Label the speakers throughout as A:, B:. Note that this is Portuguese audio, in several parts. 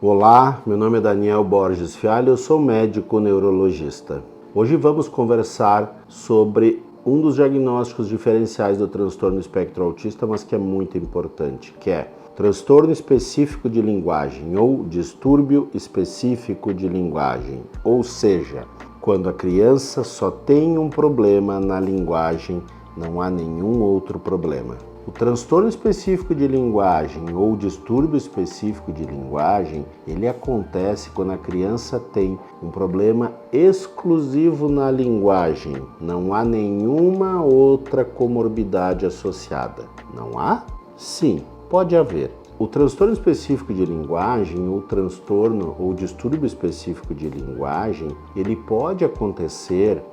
A: Olá, meu nome é Daniel Borges Fialho, eu sou médico neurologista. Hoje vamos conversar sobre um dos diagnósticos diferenciais do transtorno espectro autista, mas que é muito importante, que é transtorno específico de linguagem ou distúrbio específico de linguagem, ou seja, quando a criança só tem um problema na linguagem, não há nenhum outro problema. O transtorno específico de linguagem ou distúrbio específico de linguagem, ele acontece quando a criança tem um problema exclusivo na linguagem. Não há nenhuma outra comorbidade associada. Não há? Sim, pode haver. O transtorno específico de linguagem, ou transtorno ou distúrbio específico de linguagem, ele pode acontecer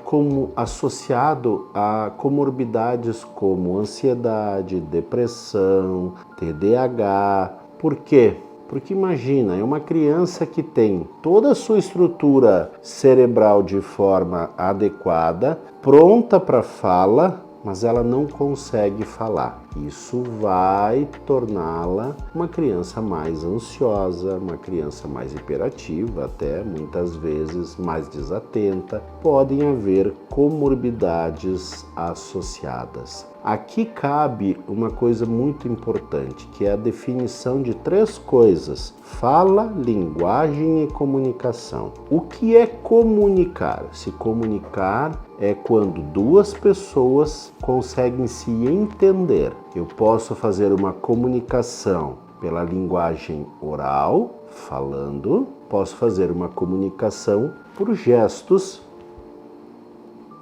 A: como associado a comorbidades como ansiedade, depressão, TDAH. Por quê? Porque imagina, é uma criança que tem toda a sua estrutura cerebral de forma adequada, pronta para fala, mas ela não consegue falar. Isso vai torná-la uma criança mais ansiosa, uma criança mais hiperativa, até muitas vezes mais desatenta. Podem haver comorbidades associadas. Aqui cabe uma coisa muito importante, que é a definição de 3 coisas: fala, linguagem e comunicação. O que é comunicar? Se comunicar é quando 2 pessoas conseguem se entender. Eu posso fazer uma comunicação pela linguagem oral, falando, posso fazer uma comunicação por gestos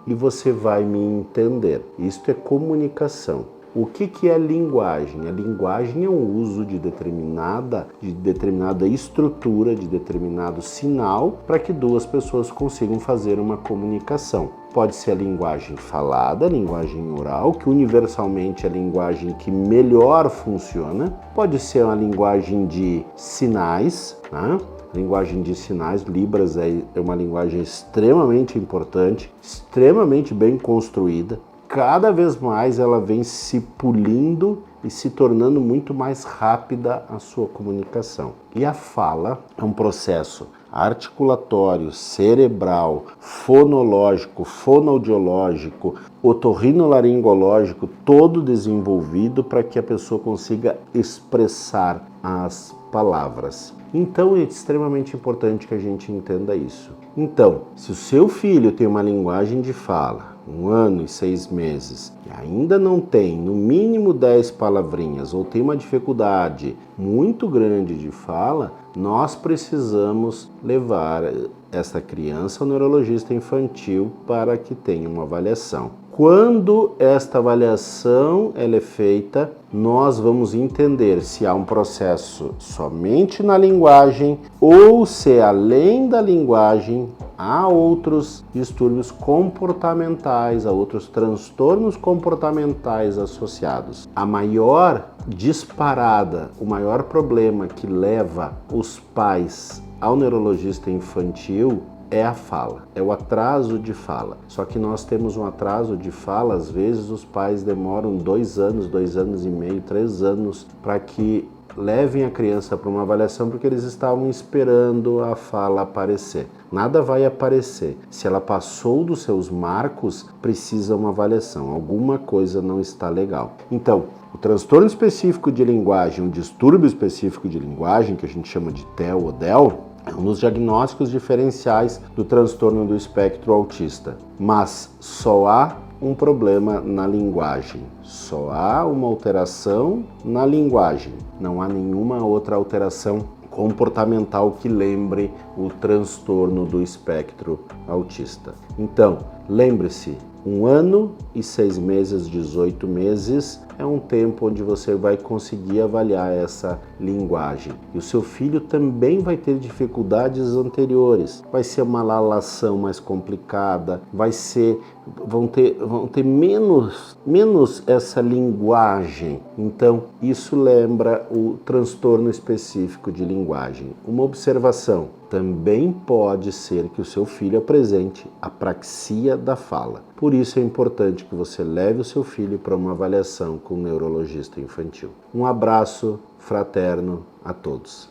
A: e você vai me entender. Isto é comunicação. O que é linguagem? A linguagem é o uso de determinada estrutura, de determinado sinal, para que 2 pessoas consigam fazer uma comunicação. Pode ser a linguagem falada, a linguagem oral, que universalmente é a linguagem que melhor funciona. Pode ser uma linguagem de sinais, né? Linguagem de sinais, Libras é uma linguagem extremamente importante, extremamente bem construída. Cada vez mais ela vem se polindo e se tornando muito mais rápida a sua comunicação. E a fala é um processo articulatório, cerebral, fonológico, fonoaudiológico, otorrinolaringológico, todo desenvolvido para que a pessoa consiga expressar as palavras. Então é extremamente importante que a gente entenda isso. Então, se o seu filho tem uma linguagem de fala, 1 ano e 6 meses, e ainda não tem no mínimo 10 palavrinhas, ou tem uma dificuldade muito grande de fala, nós precisamos levar essa criança ao neurologista infantil para que tenha uma avaliação. Quando esta avaliação ela é feita, nós vamos entender se há um processo somente na linguagem ou se além da linguagem há outros distúrbios comportamentais, há outros transtornos comportamentais associados. A maior disparada, o maior problema que leva os pais ao neurologista infantil é a fala, é o atraso de fala. Só que nós temos um atraso de fala, às vezes os pais demoram 2 anos, 2 anos e meio, 3 anos para que levem a criança para uma avaliação porque eles estavam esperando a fala aparecer. Nada vai aparecer. Se ela passou dos seus marcos, precisa uma avaliação. Alguma coisa não está legal. Então, o transtorno específico de linguagem, um distúrbio específico de linguagem, que a gente chama de TEL ou DEL, é um dos diagnósticos diferenciais do transtorno do espectro autista. Mas só há um problema na linguagem, só há uma alteração na linguagem, não há nenhuma outra alteração comportamental que lembre o transtorno do espectro autista. Então, lembre-se, 1 ano e 6 meses, 18 meses, é um tempo onde você vai conseguir avaliar essa linguagem. E o seu filho também vai ter dificuldades anteriores. Vai ser uma lalação mais complicada, vão ter menos essa linguagem. Então, isso lembra o transtorno específico de linguagem. Uma observação: também pode ser que o seu filho apresente apraxia da fala. Por isso é importante que você leve o seu filho para uma avaliação com um neurologista infantil. Um abraço fraterno a todos.